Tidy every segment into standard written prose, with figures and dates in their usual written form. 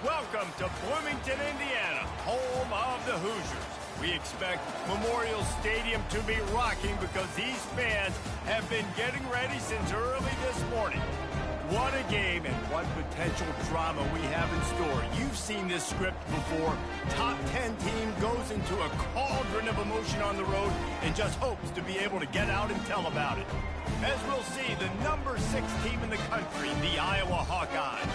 Welcome to Bloomington, Indiana, home of the Hoosiers. We expect Memorial Stadium to be rocking because these fans have been getting ready since early this morning. What a game and what potential drama we have in store. You've seen this script before. Top 10 team goes into a cauldron of emotion on the road and just hopes to be able to get out and tell about it. As we'll see, the number 6 team in the country, the Iowa Hawkeyes,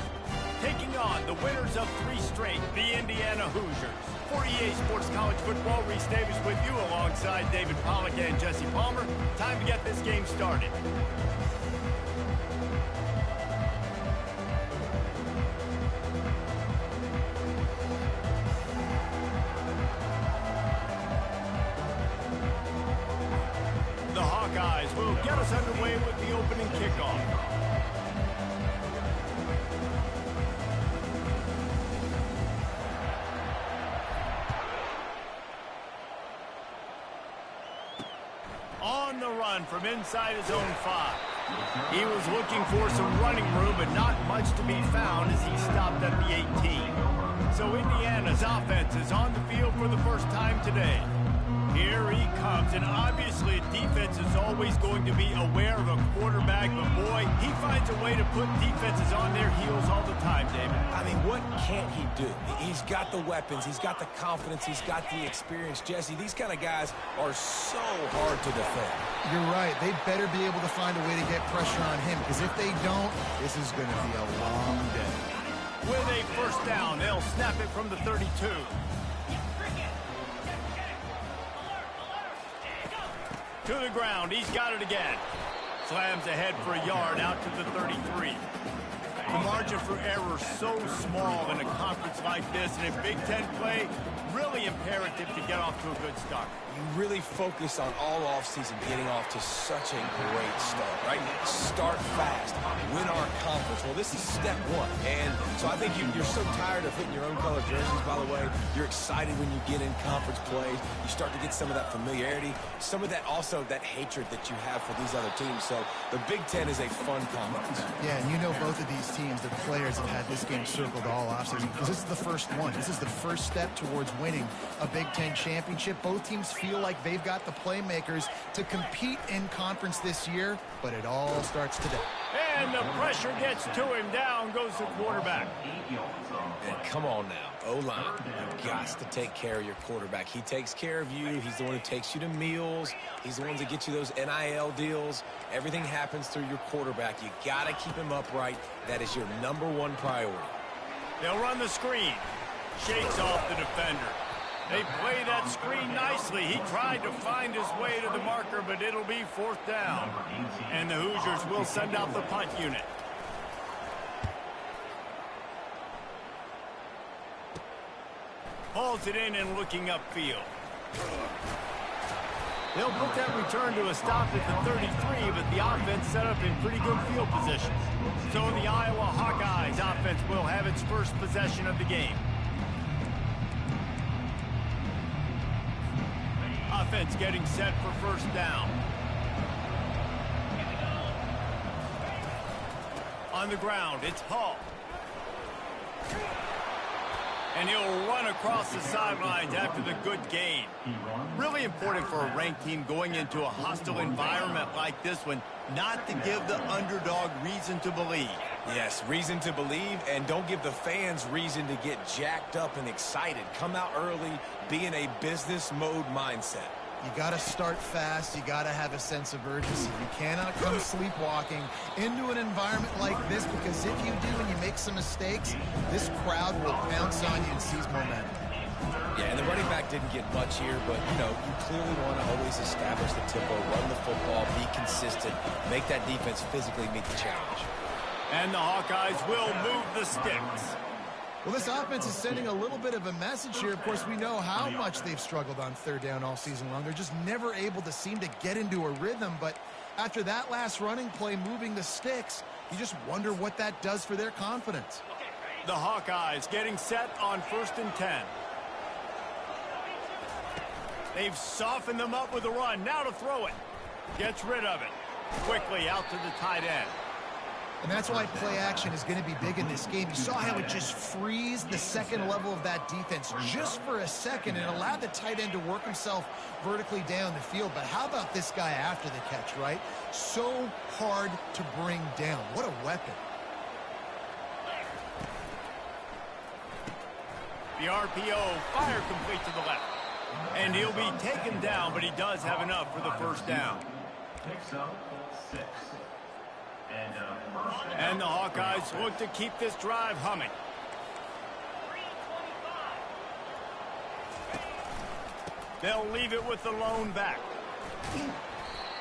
taking on the winners of 3 straight, the Indiana Hoosiers. For EA Sports College Football, Reese Davis with you alongside David Pollack and Jesse Palmer. Time to get this game started. The Hawkeyes will get us underway with the opening kickoff. On the run from inside his own 5. He was looking for some running room, but not much to be found as he stopped at the 18. So Indiana's offense is on the field for the first time today. Here he comes, and obviously defense is always going to be aware of a quarterback, but boy, he finds a way to put defenses on their heels all the time, David. I mean, what can't he do? He's got the weapons, he's got the confidence, he's got the experience. Jesse, these kind of guys are so hard to defend. You're right. They better be able to find a way to get pressure on him, because if they don't, this is going to be a long day. With a first down, they'll snap it from the 32. To the ground, he's got it again. Slams ahead for a yard out to the 33. The margin for error so small in a conference like this, and in Big Ten play, really imperative to get off to a good start. You really focus on all offseason getting off to such a great start, right? Start fast, win our conference. Well, this is step 1. And so I think you're so tired of hitting your own color jerseys, by the way. You're excited when you get in conference plays. You start to get some of that familiarity, some of that also that hatred that you have for these other teams. So the Big Ten is a fun conference. Yeah, and you know both of these teams, the players have had this game circled all offseason because this is the first one. This is the first step towards winning a Big Ten championship. Both teams feel like they've got the playmakers to compete in conference this year, but it all starts today. And the pressure gets to him. Down goes the quarterback. And come on now, O-line, you've got to take care of your quarterback. He takes care of you. He's the one who takes you to meals. He's the one that gets you those NIL deals. Everything happens through your quarterback. You got to keep him upright. That is your #1 priority. They'll run the screen. Shakes off the defender. They play that screen nicely. He tried to find his way to the marker, but it'll be 4th down. And the Hoosiers will send out the punt unit. Hauls it in and looking upfield. They'll put that return to a stop at the 33, but the offense set up in pretty good field position. So the Iowa Hawkeyes offense will have its first possession of the game. Offense getting set for first down. On the ground, it's Hall. And he'll run across the sidelines after the good gain. Really important for a ranked team going into a hostile environment like this one, not to give the underdog reason to believe. Yes, reason to believe, and don't give the fans reason to get jacked up and excited. Come out early, be in a business mode mindset. You got to start fast. You got to have a sense of urgency. You cannot come sleepwalking into an environment like this, because if you do and you make some mistakes, this crowd will pounce on you and seize momentum. Yeah, and the running back didn't get much here, but, you know, you clearly want to always establish the tempo, run the football, be consistent, make that defense physically meet the challenge. And the Hawkeyes will move the sticks. Well, this offense is sending a little bit of a message here. Of course, we know how much they've struggled on 3rd down all season long. They're just never able to seem to get into a rhythm. But after that last running play, moving the sticks, you just wonder what that does for their confidence. The Hawkeyes getting set on 1st and 10. They've softened them up with a run. Now to throw it. Gets rid of it. Quickly out to the tight end. And that's why play action is going to be big in this game. You saw how it just frees the second level of that defense just for a second and allowed the tight end to work himself vertically down the field. But how about this guy after the catch, right? So hard to bring down. What a weapon. The RPO, fire complete to the left. And he'll be taken down, but he does have enough for the first down. And the Hawkeyes look to keep this drive humming. They'll leave it with the lone back.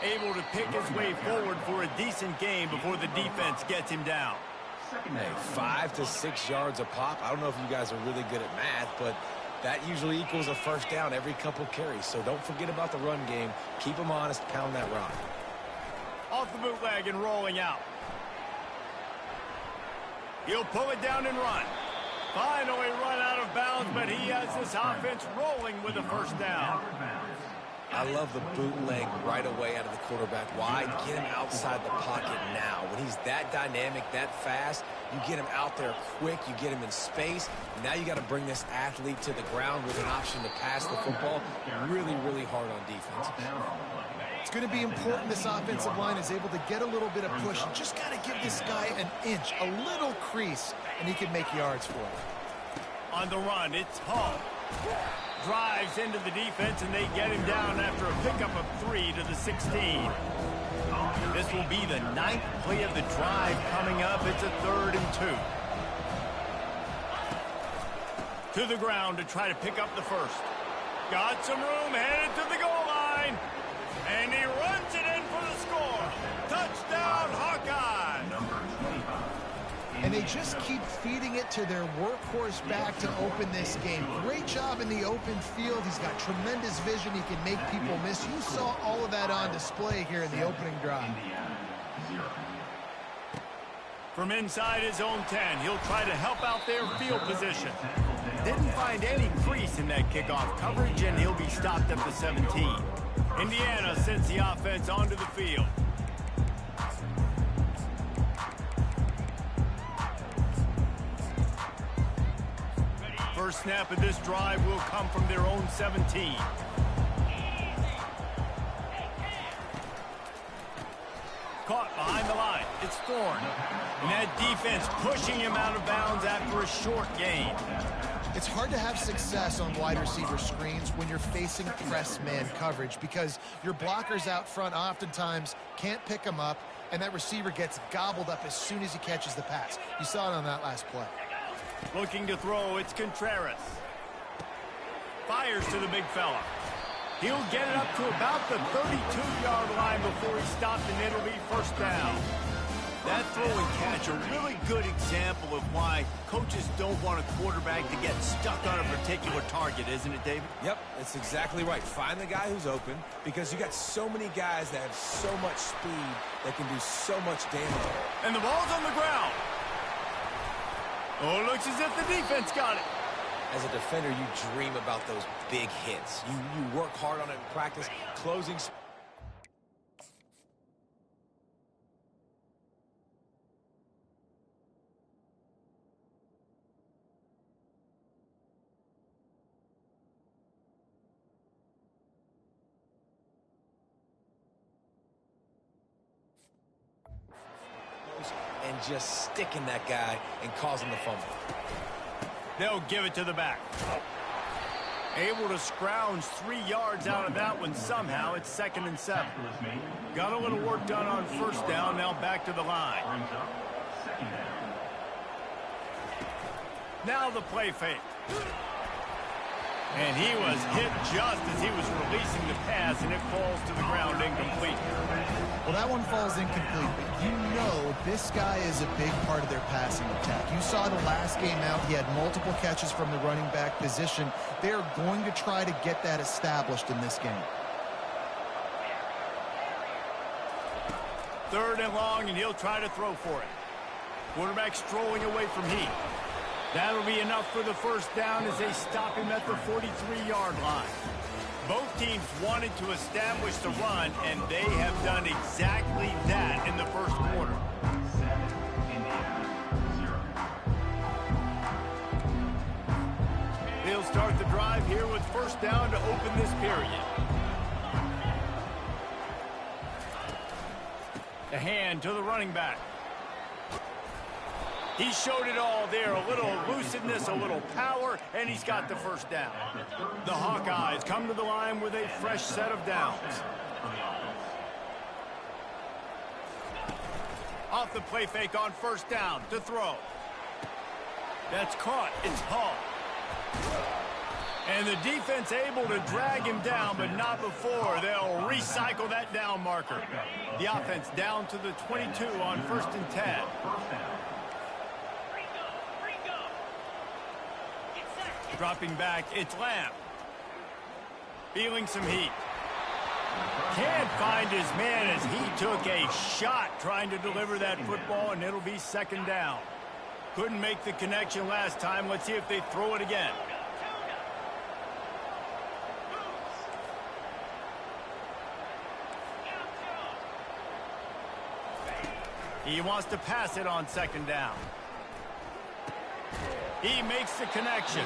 Able to pick his way forward for a decent gain before the defense gets him down. Hey, 5 to 6 yards a pop. I don't know if you guys are really good at math, but that usually equals a first down every couple carries. So don't forget about the run game. Keep them honest, pound that rock. Off the bootleg and rolling out. He'll pull it down and run. Finally run out of bounds, but he has this offense rolling with a first down. I love the bootleg right away out of the quarterback. Why? Get him outside the pocket now. When he's that dynamic, that fast, you get him out there quick, you get him in space. Now you got to bring this athlete to the ground with an option to pass the football. Really, really hard on defense. It's going to be important this offensive line is able to get a little bit of push. You just got to give this guy an inch, a little crease, and he can make yards for it. On the run, it's Hall. Drives into the defense, and they get him down after a pickup of 3 to the 16. This will be the 9th play of the drive coming up. It's a 3rd and 2. To the ground to try to pick up the first. Got some room, headed to the goal line. And he runs it in for the score. Touchdown, Hawkeye. And they just keep feeding it to their workhorse back to open this game. Great job in the open field. He's got tremendous vision. He can make people miss. You saw all of that on display here in the opening drive. From inside his own 10, he'll try to help out their field position. Didn't find any crease in that kickoff coverage, and he'll be stopped at the 17. Indiana sends the offense onto the field. First snap of this drive will come from their own 17. Caught behind the line. It's Thorne. And that defense pushing him out of bounds after a short gain. It's hard to have success on wide receiver screens when you're facing press man coverage because your blockers out front oftentimes can't pick them up, and that receiver gets gobbled up as soon as he catches the pass. You saw it on that last play. Looking to throw, it's Contreras. Fires to the big fella. He'll get it up to about the 32-yard line before he's stopped, and it'll be first down. That throw and catch, a really good example of why coaches don't want a quarterback to get stuck on a particular target, isn't it, David? Yep, that's exactly right. Find the guy who's open because you got so many guys that have so much speed that can do so much damage. And the ball's on the ground. Oh, it looks as if the defense got it. As a defender, you dream about those big hits. You work hard on it in practice, closing. And just sticking that guy and causing the fumble. They'll give it to the back. Able to scrounge 3 yards out of that one somehow. It's 2nd and 7. Got a little work done on first down. Now back to the line. Now the play fake. And he was hit just as he was releasing the pass, and it falls to the ground incomplete. Well, that one falls incomplete, but you know this guy is a big part of their passing attack. You saw the last game out, he had multiple catches from the running back position. They're going to try to get that established in this game. 3rd and long, and he'll try to throw for it. Quarterback strolling away from Heath. That'll be enough for the first down as they stop him at the 43-yard line. Both teams wanted to establish the run, and they have done exactly that in the first quarter. drive here with first down to open this period. The hand to the running back. He showed it all there, a little elusiveness, a little power, and he's got the first down. The Hawkeyes come to the line with a fresh set of downs. Off the play fake on first down to throw. That's caught. It's Hall. And the defense able to drag him down, but not before. They'll recycle that down marker. The offense down to the 22 on 1st and 10. Dropping back, it's Lamb. Feeling some heat. Can't find his man as he took a shot trying to deliver that football, and it'll be second down. Couldn't make the connection last time. Let's see if they throw it again. He wants to pass it on second down. He makes the connection.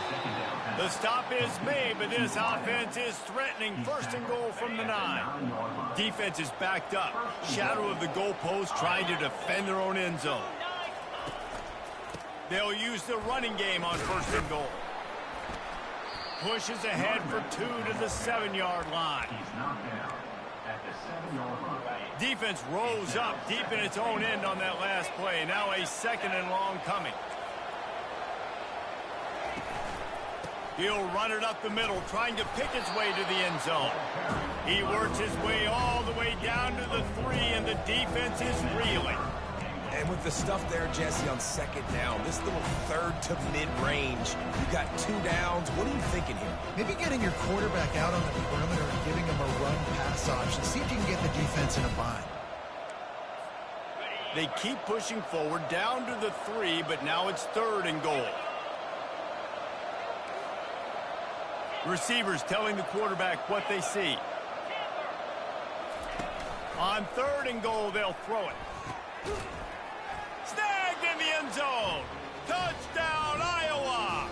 The stop is made, but this offense is threatening. First and goal from the 9. Defense is backed up. Shadow of the goalpost trying to defend their own end zone. They'll use the running game on first and goal. Pushes ahead for 2 to the 7-yard line. Defense rose up deep in its own end on that last play. Now a second and long coming. He'll run it up the middle, trying to pick its way to the end zone. He works his way all the way down to the 3, and the defense is reeling. And with the stuff there, Jesse, on second down, this little third to mid-range, you got 2 downs. What are you thinking here? Maybe getting your quarterback out on the perimeter and giving him a run-pass option. See if you can get the defense in a bind. They keep pushing forward down to the 3, but now it's 3rd and goal. Receivers telling the quarterback what they see. On 3rd and goal, they'll throw it. Snagged in the end zone. Touchdown, Iowa.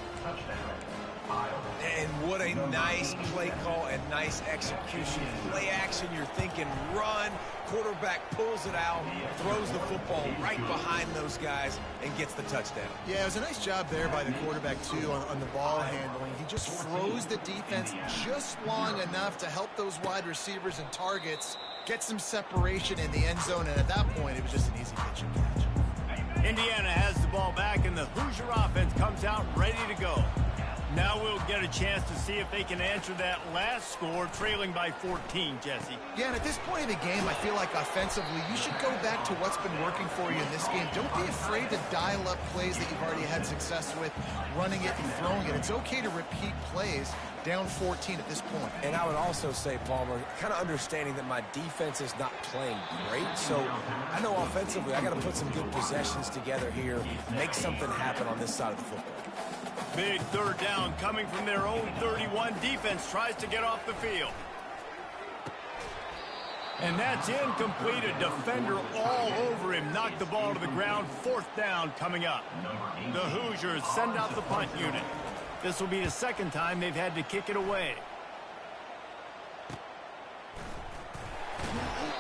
And what a nice play call and nice execution. Play action, you're thinking run. Quarterback pulls it out, throws the football right behind those guys, and gets the touchdown. Yeah, it was a nice job there by the quarterback, too, on the ball handling. He just froze the defense just long enough to help those wide receivers and targets get some separation in the end zone, and at that point, it was just an easy pitch and catch. Indiana has the ball back, and the Hoosier offense comes out ready to go. Now we'll get a chance to see if they can answer that last score, trailing by 14, Jesse. Yeah, and at this point in the game, I feel like offensively, you should go back to what's been working for you in this game. Don't be afraid to dial up plays that you've already had success with, running it and throwing it. It's okay to repeat plays down 14 at this point. And I would also say, Palmer, kind of understanding that my defense is not playing great, so I know offensively I got to put some good possessions together here, make something happen on this side of the football. Big 3rd down coming from their own 31. Defense tries to get off the field. And that's incomplete. A defender all over him. Knocked the ball to the ground. 4th down coming up. The Hoosiers send out the punt unit. This will be the second time they've had to kick it away.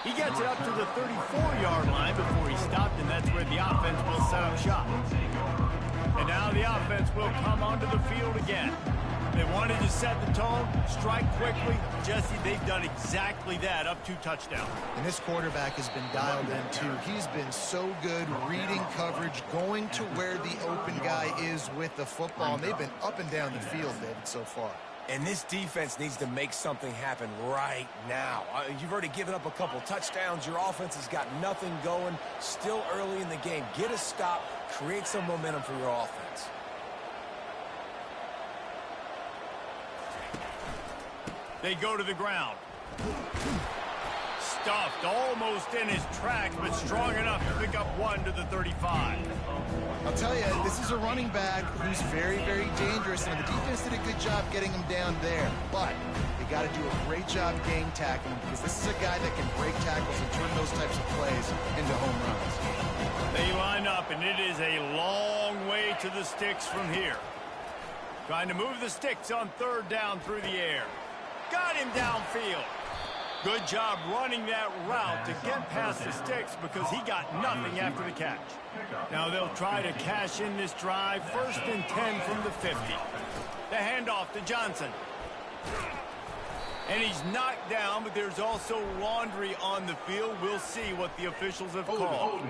He gets it up to the 34-yard line before he stopped, and that's where the offense will set up shop. And now the offense will come onto the field again. They wanted to set the tone, strike quickly. Jesse, they've done exactly that, up 2 touchdowns. And this quarterback has been dialed in, too. He's been so good reading coverage, going to where the open guy is with the football. And they've been up and down the field, David, so far. And this defense needs to make something happen right now. You've already given up a couple touchdowns. Your offense has got nothing going. Still early in the game. Get a stop. Create some momentum for your offense. They go to the ground. Stuffed almost in his tracks, but strong enough to pick up 1 to the 35. I'll tell you, this is a running back who's very, very dangerous, and the defense did a good job getting him down there. But they got to do a great job game tackling him, because this is a guy that can break tackles and turn those types of plays into home runs. They line up, and it is a long way to the sticks from here. Trying to move the sticks on third down through the air. Got him downfield. Good job running that route to get past the sticks because he got nothing after the catch. Now they'll try to cash in this drive. 1st and 10 from the 50. The handoff to Johnson. And he's knocked down, but there's also laundry on the field. We'll see what the officials have called.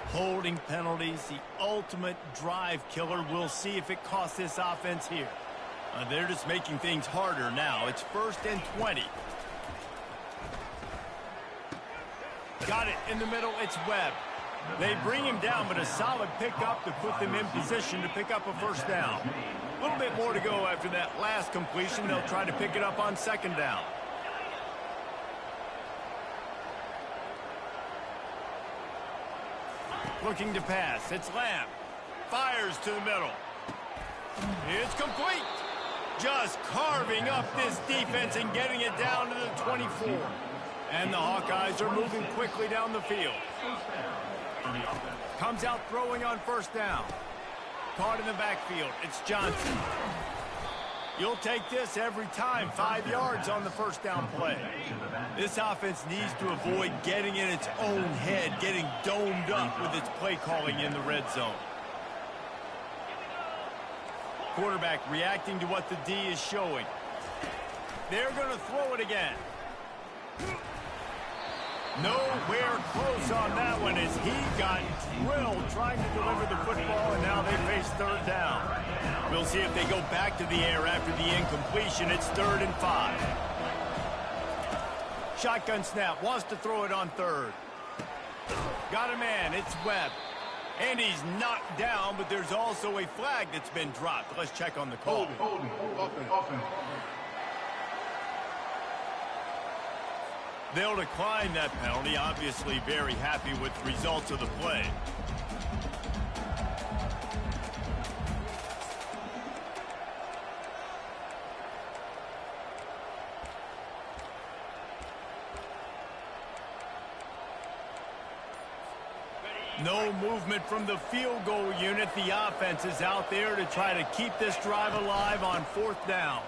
Holding penalties, the ultimate drive killer. We'll see if it costs this offense here. They're just making things harder now. It's 1st and 20. Got it in the middle. It's Webb. They bring him down, but a solid pickup to put them in position to pick up a 1st down. A little bit more to go after that last completion. They'll try to pick it up on 2nd down. Looking to pass. It's Lamb. Fires to the middle. It's complete. Just carving up this defense and getting it down to the 24. And the Hawkeyes are moving quickly down the field. Comes out throwing on 1st down. Caught in the backfield. It's Johnson. You'll take this every time. 5 yards on the 1st down play. This offense needs to avoid getting in its own head, getting domed up with its play calling in the red zone. Quarterback reacting to what the D is showing. They're going to throw it again. Nowhere close on that one as he got drilled trying to deliver the football, and now they face 3rd down. We'll see if they go back to the air after the incompletion. It's 3rd and 5. Shotgun snap, wants to throw it on 3rd. Got a man, it's Webb. And he's knocked down, but there's also a flag that's been dropped. Let's check on the call. Offense. They'll decline that penalty, obviously very happy with the results of the play. No movement from the field goal unit. The offense is out there to try to keep this drive alive on 4th down.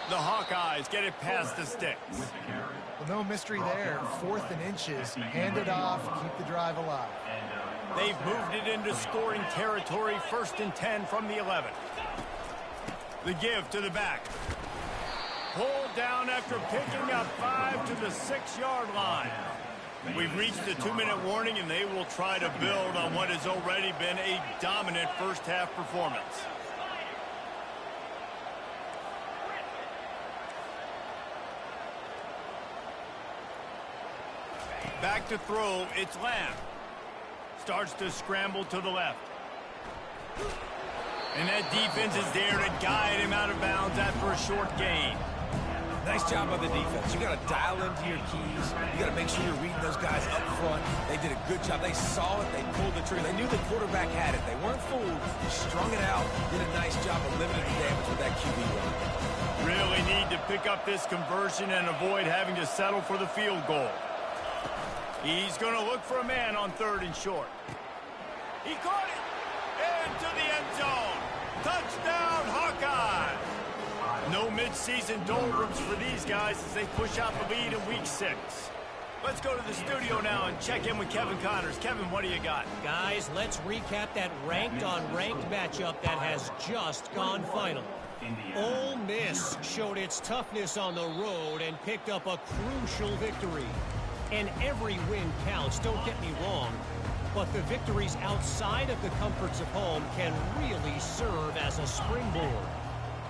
The Hawkeyes get it past the sticks. Well, no mystery there. 4th and inches. Hand it off. Keep the drive alive. They've moved it into scoring territory. 1st and 10 from the 11. The give to the back. Pulled down after picking up 5 to the 6-yard line. We've reached the 2-minute warning, and they will try to build on what has already been a dominant first-half performance. Back to throw, it's Lamb. Starts to scramble to the left. And that defense is there to guide him out of bounds after a short gain. Nice job by the defense. You got to dial into your keys. You got to make sure you're reading those guys up front. They did a good job. They saw it. They pulled the trigger. They knew the quarterback had it. They weren't fooled. Strung it out. Did a nice job of limiting the damage with that QB run. Really need to pick up this conversion and avoid having to settle for the field goal. He's going to look for a man on 3rd and short. He caught it into the end zone. Touchdown, Hawkeye. No midseason doldrums for these guys as they push out the lead in Week 6. Let's go to the studio now and check in with Kevin Connors. Kevin, what do you got? Guys, let's recap that ranked-on-ranked matchup that has just gone final. Ole Miss showed its toughness on the road and picked up a crucial victory. And every win counts, don't get me wrong. But the victories outside of the comforts of home can really serve as a springboard.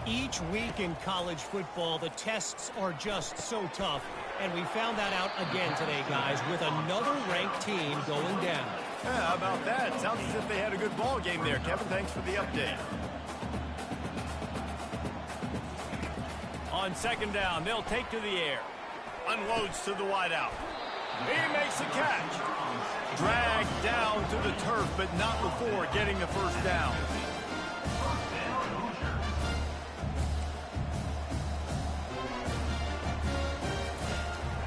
Each week in college football, the tests are just so tough. And we found that out again today, guys, with another ranked team going down. Yeah, how about that? Sounds as if they had a good ball game there. Kevin, thanks for the update. On 2nd down, they'll take to the air. Unloads to the wideout. He makes a catch. Dragged down to the turf, but not before getting the 1st down.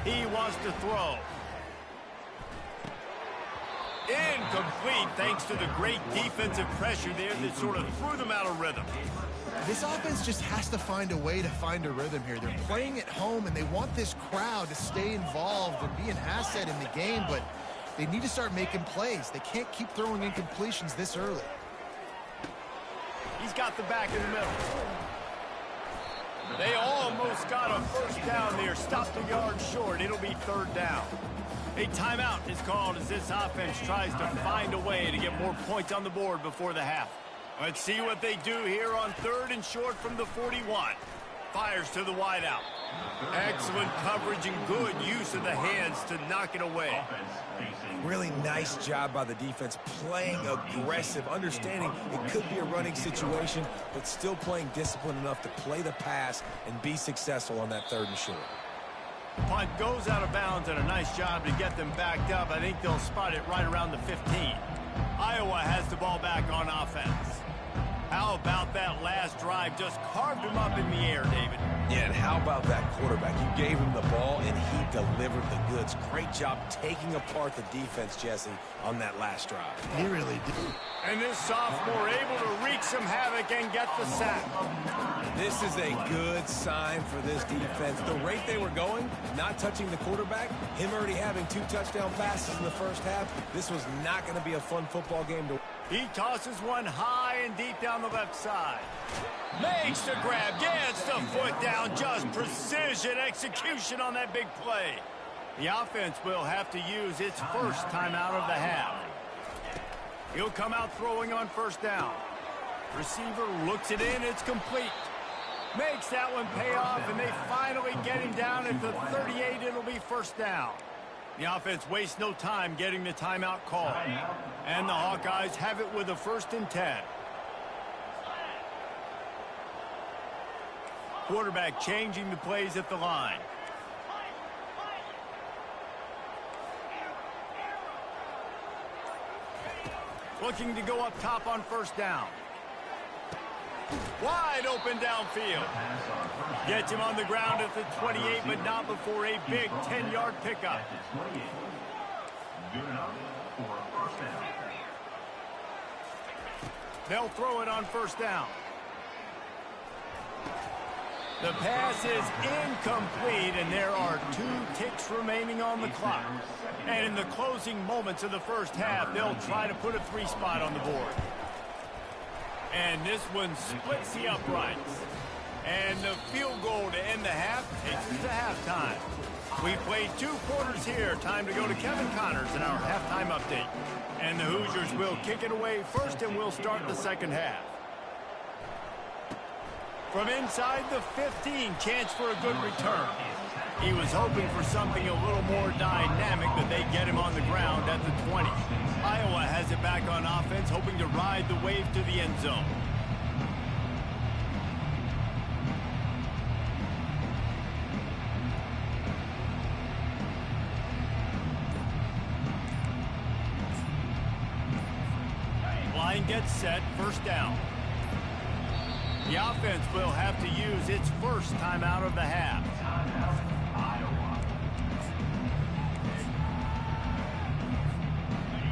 He wants to throw. Incomplete thanks to the great defensive pressure there that sort of threw them out of rhythm. This offense just has to find a way to find a rhythm here. They're playing at home, and they want this crowd to stay involved and be an asset in the game, but they need to start making plays. They can't keep throwing incompletions this early. He's got the back in the middle. They almost got a first down there. Stopped a yard short. It'll be third down. A timeout is called as this offense tries to find a way to get more points on the board before the half. Let's see what they do here on third and short from the 41. Fires to the wideout. Excellent coverage and good use of the hands to knock it away. Really nice job by the defense, playing aggressive, understanding it could be a running situation, but still playing disciplined enough to play the pass and be successful on that third and short. Punt goes out of bounds, and a nice job to get them backed up. I think they'll spot it right around the 15. Iowa has the ball back on offense. How about that last drive? Just carved him up in the air, David. Yeah, and how about that quarterback? You gave him the ball, and he delivered the goods. Great job taking apart the defense, Jesse, on that last drive. He really did. And this sophomore able to wreak some havoc and get the sack. This is a good sign for this defense. The rate they were going, not touching the quarterback, him already having 2 touchdown passes in the first half, this was not going to be a fun football game to. He tosses one high and deep down the left side. Makes the grab, gets the foot down, just precision execution on that big play. The offense will have to use its first timeout of the half. He'll come out throwing on first down. Receiver looks it in, it's complete. Makes that one pay off, and they finally get him down at the 38. It'll be first down. The offense wastes no time getting the timeout call. And the Hawkeyes have it with a 1st and 10. Quarterback changing the plays at the line. Looking to go up top on first down. Wide open downfield. Gets him on the ground at the 28, but not before a big 10-yard pickup. They'll throw it on first down. The pass is incomplete, and there are 2 ticks remaining on the clock. And in the closing moments of the first half, they'll try to put a 3 spot on the board. And this one splits the uprights. And the field goal to end the half takes us to halftime. We've played 2 quarters here. Time to go to Kevin Connors in our halftime update. And the Hoosiers will kick it away first, and we'll start the second half. From inside the 15, chance for a good return. He was hoping for something a little more dynamic, but they get him on the ground at the 20. Iowa has it back on offense, hoping to ride the wave to the end zone. Line gets set, first down. The offense will have to use its first timeout of the half.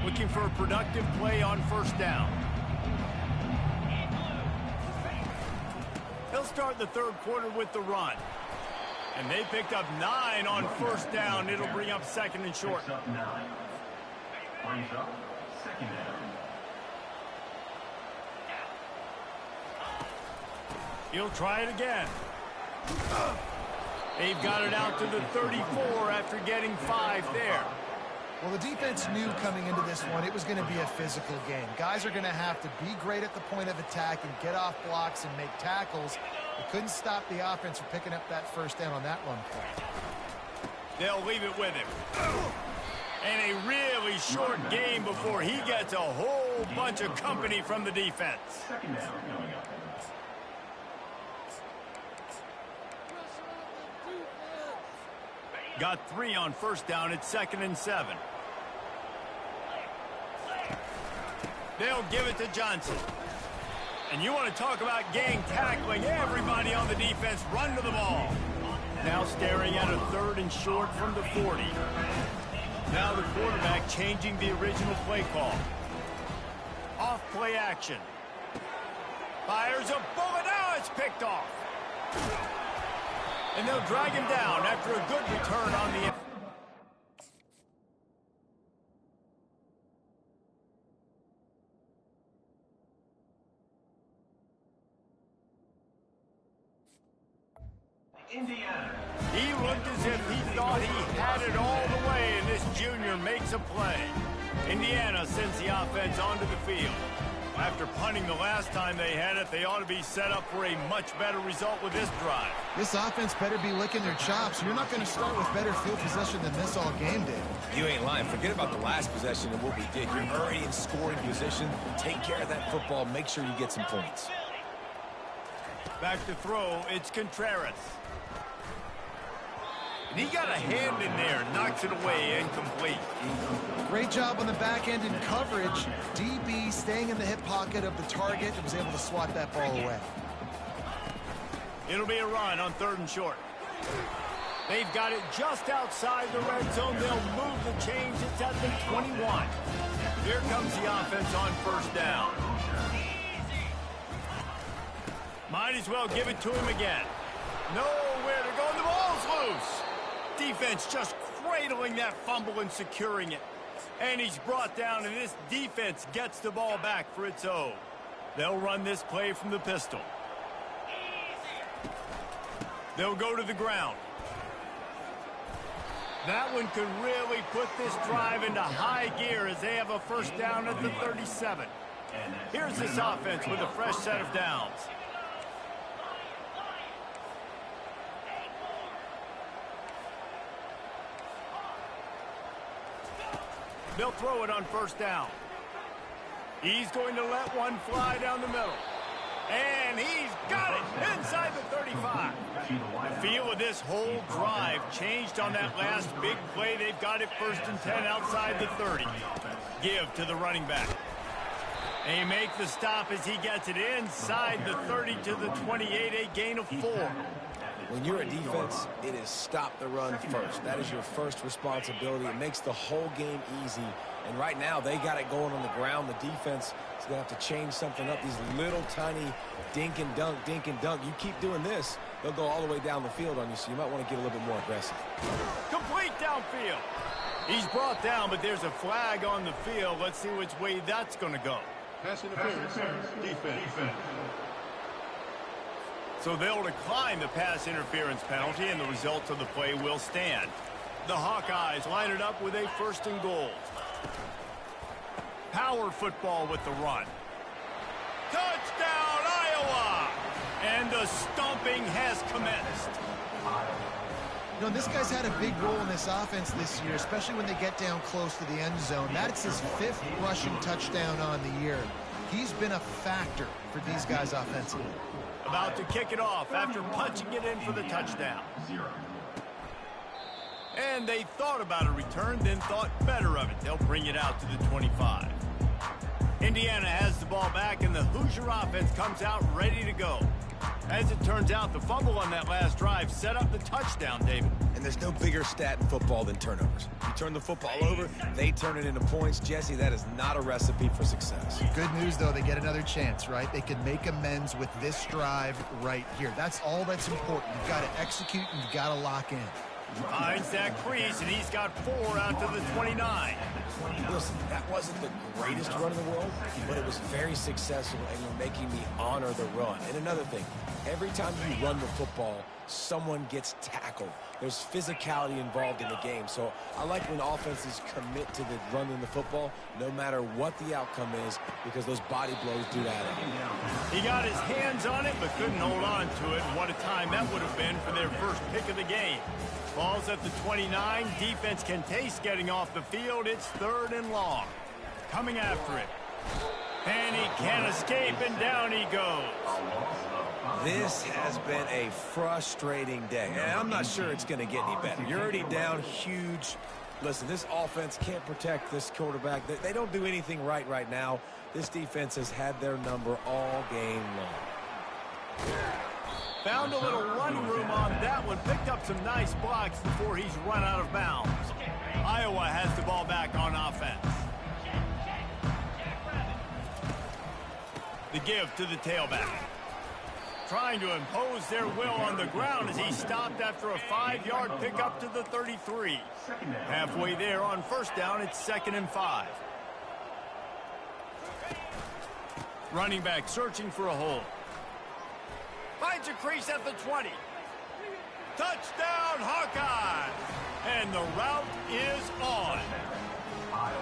Looking for a productive play on first down. They'll start the third quarter with the run. And they picked up 9 on first down. It'll bring up 2nd and short. He'll try it again. They've got it out to the 34 after getting 5 there. Well, the defense knew coming into this one it was going to be a physical game. Guys are going to have to be great at the point of attack and get off blocks and make tackles. They couldn't stop the offense from picking up that first down on that run play. They'll leave it with him. And a really short game before he gets a whole bunch of company from the defense. Second down coming up. Got 3 on first down. It's 2nd and 7. They'll give it to Johnson. And you want to talk about gang tackling. Everybody on the defense run to the ball. Now staring at a 3rd and short from the 40. Now the quarterback changing the original play call. Off play action. Fires a bullet. Now it's picked off. And they'll drag him down after a good return on the... Indiana. He looked as if he thought he had it all the way, and this junior makes a play. Indiana sends the offense onto the field. After punting the last time they had it, they ought to be set up for a much better result with this drive. This offense better be licking their chops. You're not going to start with better field possession than this all game did. You ain't lying. Forget about the last possession and what we did. You're already in scoring position. Take care of that football. Make sure you get some points. Back to throw, it's Contreras. And he got a hand in there, knocks it away, incomplete. Great job on the back end in coverage. DB staying in the hip pocket of the target and was able to swat that ball away. It'll be a run on 3rd and short. They've got it just outside the red zone. They'll move the chains. It's at the 21. Here comes the offense on 1st down. Might as well give it to him again. Nowhere to go. The ball's loose. Defense just cradling that fumble and securing it. And he's brought down, and this defense gets the ball back for its own. They'll run this play from the pistol. They'll go to the ground. That one could really put this drive into high gear as they have a 1st down at the 37. Here's this offense with a fresh set of downs. They'll throw it on 1st down. He's going to let one fly down the middle. And he's got it inside the 35. The feel of this whole drive changed on that last big play. They've got it 1st and 10 outside the 30. Give to the running back. They make the stop as he gets it inside the 30 to the 28, a gain of 4. When you're a defense, it is stop the run first. That is your first responsibility. It makes the whole game easy. And right now, they got it going on the ground. The defense is going to have to change something up. These little tiny dink and dunk, dink and dunk. You keep doing this, they'll go all the way down the field on you, so you might want to get a little bit more aggressive. Complete downfield. He's brought down, but there's a flag on the field. Let's see which way that's going to go. Pass interference. Defense. So they'll decline the pass interference penalty, and the results of the play will stand. The Hawkeyes line it up with a 1st and goal. Power football with the run. Touchdown, Iowa! And the stomping has commenced. You know, this guy's had a big role in this offense this year, especially when they get down close to the end zone. That's his 5th rushing touchdown on the year. He's been a factor for these guys offensively. About to kick it off after punching it in for the touchdown. And they thought about a return, then thought better of it. They'll bring it out to the 25. Indiana has the ball back, and the Hoosier offense comes out ready to go. As it turns out, the fumble on that last drive set up the touchdown, David. And there's no bigger stat in football than turnovers. You turn the football over, they turn it into points. Jesse, that is not a recipe for success. Good news, though, they get another chance, right? They can make amends with this drive right here. That's all that's important. You've got to execute, and you've got to lock in. Finds that crease, and he's got 4 out to the 29. Listen, that wasn't the greatest run in the world, but it was very successful, and you're making me honor the run. And another thing, every time you run the football, someone gets tackled. There's physicality involved in the game. So I like when offenses commit to the running the football, no matter what the outcome is, because those body blows do that. He got his hands on it, but couldn't hold on to it. What a time that would have been for their first pick of the game. Ball's at the 29. Defense can taste getting off the field. It's 3rd and long. Coming after it. And he can't escape, and down he goes. This has been a frustrating day, and I'm not sure it's going to get any better. You're already down huge. Listen, this offense can't protect this quarterback. They don't do anything right now. This defense has had their number all game long. Found a little running room on that one. Picked up some nice blocks before he's run out of bounds. Iowa Iowa has the ball back on offense. The give to the tailback. Trying to impose their will on the ground as he stopped after a 5-yard pickup to the 33. Halfway there on first down, it's 2nd and 5. Running back searching for a hole. Finds a crease at the 20. Touchdown, Hawkeye! And the route is on.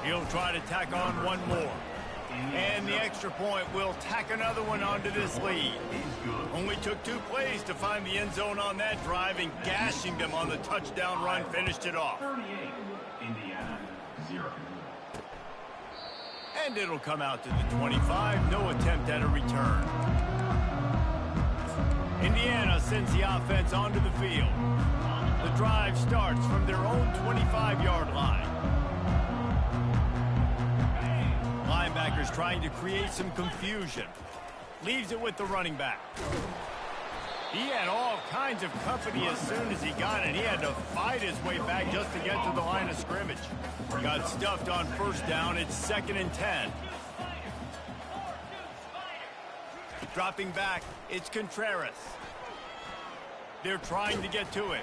He'll try to tack on one more. And the extra point will tack another one onto this lead. Only took 2 plays to find the end zone on that drive, and gashing them on the touchdown run finished it off. 38, Indiana, 0. And it'll come out to the 25. No attempt at a return. Indiana sends the offense onto the field. The drive starts from their own 25-yard line. Linebackers trying to create some confusion. Leaves it with the running back. He had all kinds of company as soon as he got it. He had to fight his way back just to get to the line of scrimmage. Got stuffed on first down. It's 2nd and 10. Dropping back, it's Contreras. They're trying to get to it.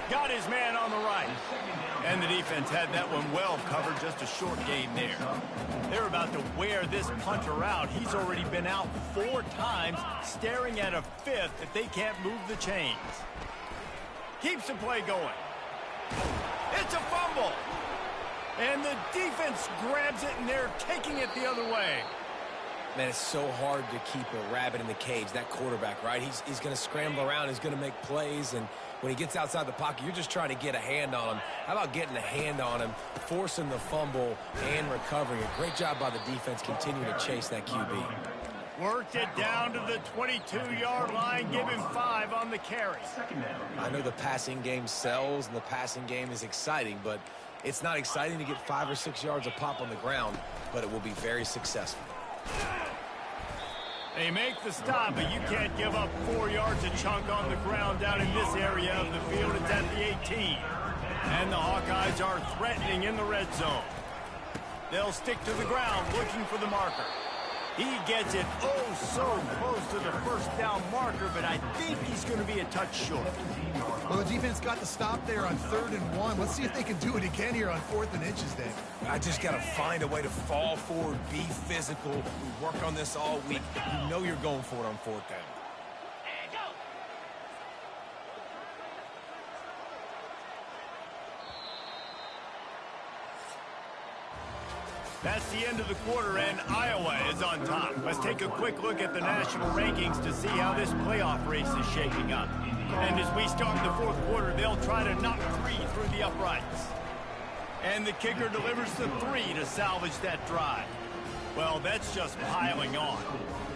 Got his man on the right. And the defense had that one well covered, just a short gain there. They're about to wear this punter out. He's already been out 4 times, staring at a 5th if they can't move the chains. Keeps the play going. It's a fumble. And the defense grabs it, and they're taking it the other way. Man, it's so hard to keep a rabbit in the cage, that quarterback, right? He's going to scramble around. He's going to make plays, and when he gets outside the pocket, you're just trying to get a hand on him. How about getting a hand on him, forcing the fumble, and recovering it? Great job by the defense continuing to chase that QB. Worked it down to the 22-yard line. Give him 5 on the carry. I know the passing game sells, and the passing game is exciting, but it's not exciting to get 5 or 6 yards a pop on the ground, but it will be very successful. They make the stop, but you can't give up 4 yards a chunk on the ground down in this area of the field. It's at the 18. And the Hawkeyes are threatening in the red zone. They'll stick to the ground looking for the marker. He gets it oh so close to the first down marker, but I think he's going to be a touch short. Well, the defense got the stop there on 3rd and 1. Let's see if they can do it again here on 4th and inches, Dave. I just got to find a way to fall forward, be physical. We work on this all week. You know you're going for it on 4th down. That's the end of the quarter, and Iowa is on top. Let's take a quick look at the national rankings to see how this playoff race is shaping up. And as we start the 4th quarter, they'll try to knock 3 through the uprights. And the kicker delivers the 3 to salvage that drive. Well, that's just piling on.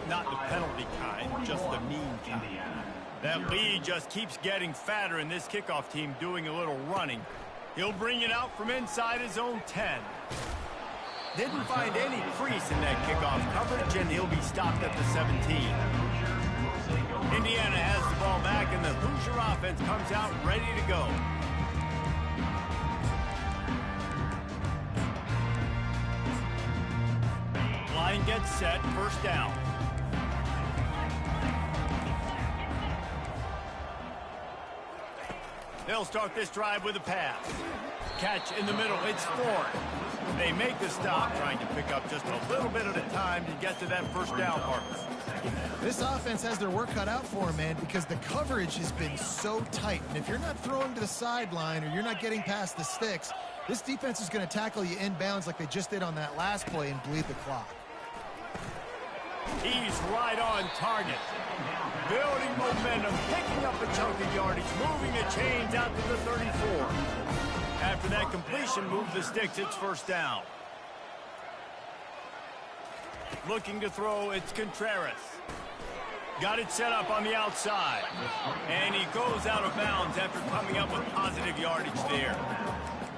Not the penalty kind, just the mean kind. That lead just keeps getting fatter, and this kickoff team doing a little running. He'll bring it out from inside his own 10. Didn't find any crease in that kickoff coverage, and he'll be stopped at the 17. Indiana has the ball back, and the Hoosier offense comes out ready to go. Line gets set, first down. They'll start this drive with a pass. Catch in the middle, it's Ford. They make the stop, trying to pick up just a little bit at a time to get to that first down marker. This offense has their work cut out for them, man, because the coverage has been so tight. And if you're not throwing to the sideline or you're not getting past the sticks, this defense is going to tackle you inbounds like they just did on that last play and bleed the clock. He's right on target. Building momentum, picking up a chunk of yardage, moving the chains out to the 34. After that completion, move the sticks, it's first down. Looking to throw, it's Contreras. Got it set up on the outside. And he goes out of bounds after coming up with positive yardage there.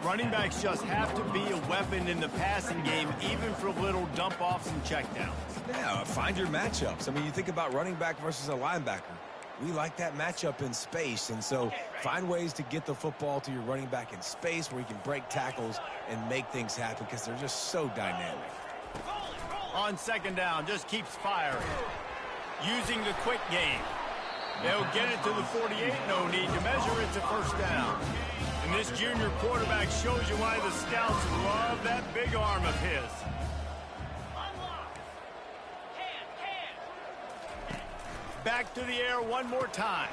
Running backs just have to be a weapon in the passing game, even for little dump-offs and checkdowns. Yeah, find your matchups. I mean, you think about running back versus a linebacker. we like that matchup in space. And so find ways to get the football to your running back in space where you can break tackles and make things happen because they're just so dynamic. On second down, just keeps firing. Using the quick game. They'll get it to the 48. No need to measure. It's a first down. And this junior quarterback shows you why the scouts love that big arm of his. Back to the air one more time.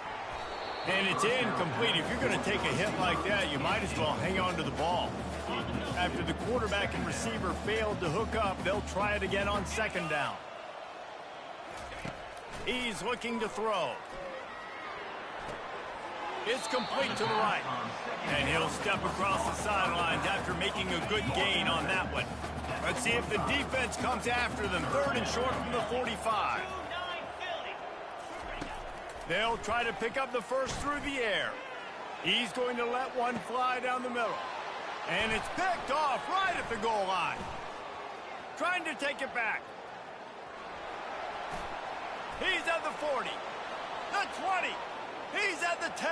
And it's incomplete. If you're going to take a hit like that, you might as well hang on to the ball. After the quarterback and receiver failed to hook up, they'll try it again on second down. He's looking to throw. It's complete to the right. And he'll step across the sidelines after making a good gain on that one. Let's see if the defense comes after them. Third and short from the 45. They'll try to pick up the first through the air. He's going to let one fly down the middle. And it's picked off right at the goal line. Trying to take it back. He's at the 40. The 20. He's at the 10.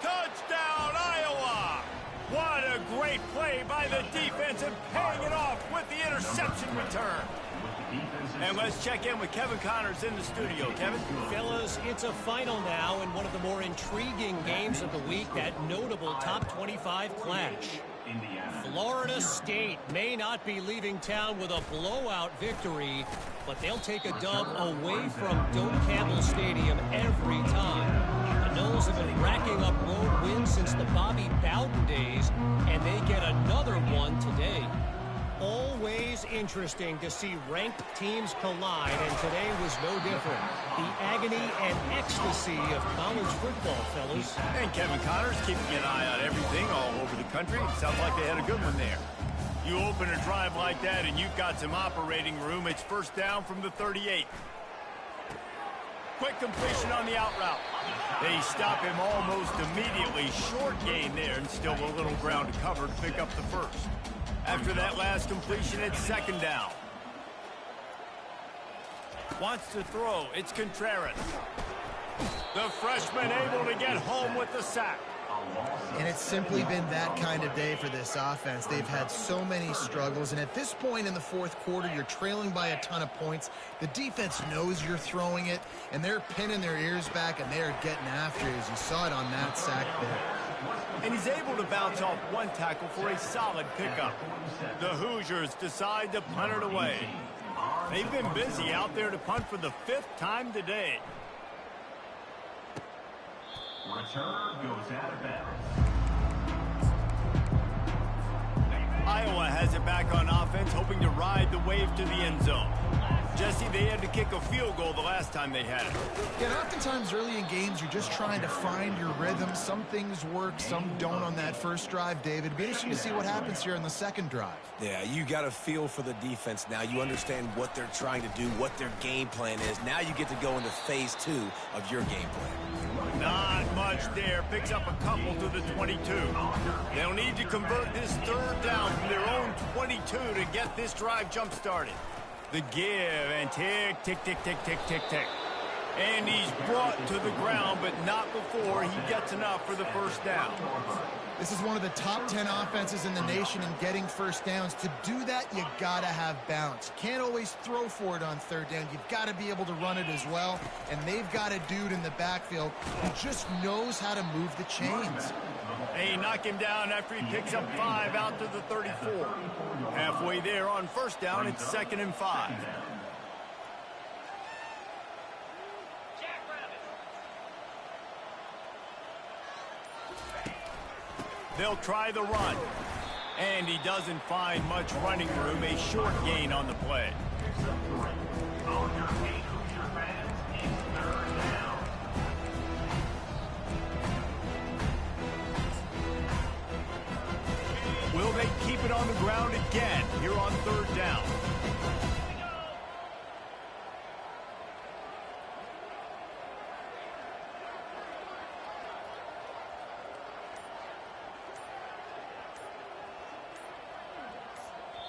Touchdown, Iowa! What a great play by the defense and paying it off with the interception return. And let's check in with Kevin Connors in the studio. Kevin? Fellas, it's a final now in one of the more intriguing games of the week, that notable top 25 clash. Florida State may not be leaving town with a blowout victory, but they'll take a dub away from Doak Campbell Stadium every time. The Noles have been racking up road wins since the Bobby Bowden days, and they get another one today. Always interesting to see ranked teams collide, and today was no different. The agony and ecstasy of college football, fellas. And Kevin Connors keeping an eye on everything all over the country. Sounds like they had a good one there. You open a drive like that and you've got some operating room. It's first down from the 38. Quick completion on the out route. They stop him almost immediately. Short gain there and still a little ground to cover to pick up the first. After that last completion, it's second down. Wants to throw. It's Contreras. The freshman able to get home with the sack. And it's simply been that kind of day for this offense. They've had so many struggles, and at this point in the fourth quarter, you're trailing by a ton of points. The defense knows you're throwing it, and they're pinning their ears back, and they're getting after it, as you saw it on that sack there. And he's able to bounce off one tackle for a solid pickup. The Hoosiers decide to punt it away. They've been busy out there to punt for the 5th time today. Return goes out of bounds. Iowa has it back on offense, hoping to ride the wave to the end zone. Jesse, they had to kick a field goal the last time they had it. Yeah, and oftentimes early in games, you're just trying to find your rhythm. Some things work, some don't on that first drive, David. It'd be interesting to see what happens here on the second drive. Yeah, you got a feel for the defense now. You understand what they're trying to do, what their game plan is. Now you get to go into phase 2 of your game plan. Not much there. Picks up a couple to the 22. They'll need to convert this third down from their own 22 to get this drive jump-started. The give and tick, tick, tick, tick, tick, tick, tick. And he's brought to the ground, but not before he gets enough for the first down. This is one of the top 10 offenses in the nation in getting first downs. To do that, you got to have balance. You can't always throw for it on third down. You've got to be able to run it as well. And they've got a dude in the backfield who just knows how to move the chains. They knock him down after he picks up 5 out to the 34. Halfway there on first down, it's 2nd and 5. They'll try the run. And he doesn't find much running room. A short gain on the play. Will they keep it on the ground again here on third down?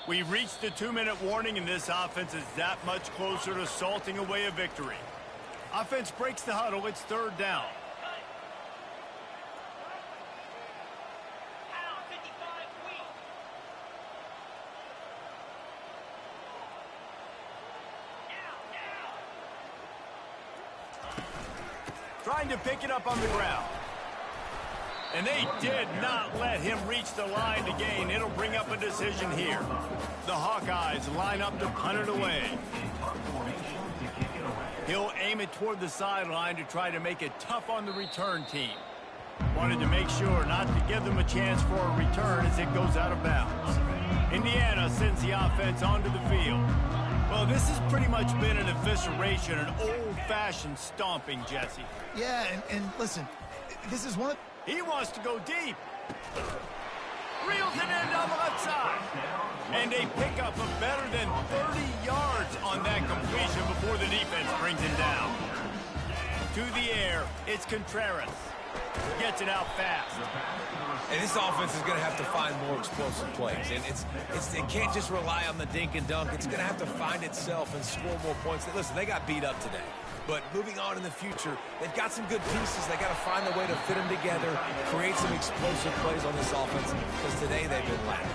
We've reached the 2-minute warning, and this offense is that much closer to salting away a victory. Offense breaks the huddle. It's third down. Trying to pick it up on the ground. And they did not let him reach the line to gain. It'll bring up a decision here. The Hawkeyes line up to punt it away. He'll aim it toward the sideline to try to make it tough on the return team. Wanted to make sure not to give them a chance for a return as it goes out of bounds. Indiana sends the offense onto the field. Well, this has pretty much been an evisceration, an old-fashioned stomping, Jesse. Yeah, and listen, this is one of... He wants to go deep. Reels it in down the left side. And they pick up a better than 30 yards on that completion before the defense brings him down. To the air, it's Contreras. Gets it out fast. And this offense is going to have to find more explosive plays. And it can't just rely on the dink and dunk. It's going to have to find itself and score more points. Listen, they got beat up today. But moving on in the future, they've got some good pieces. They got to find a way to fit them together, create some explosive plays on this offense, because today they've been lacking.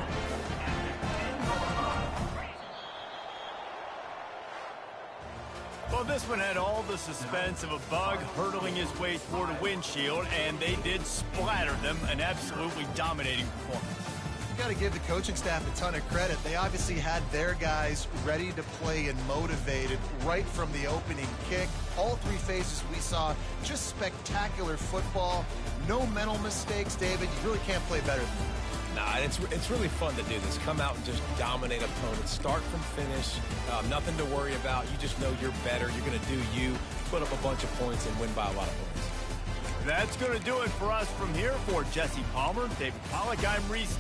Well, this one had all the suspense of a bug hurtling his way toward a windshield, and they did splatter them, an absolutely dominating performance. You got to give the coaching staff a ton of credit. They obviously had their guys ready to play and motivated right from the opening kick. All three phases we saw, just spectacular football. No mental mistakes, David. You really can't play better than that. Nah, it's really fun to do this. Come out and just dominate opponents. Start from finish. Nothing to worry about. You just know you're better. You're going to do you, put up a bunch of points, and win by a lot of points. That's going to do it for us from here. For Jesse Palmer, David Pollack, I'm Reese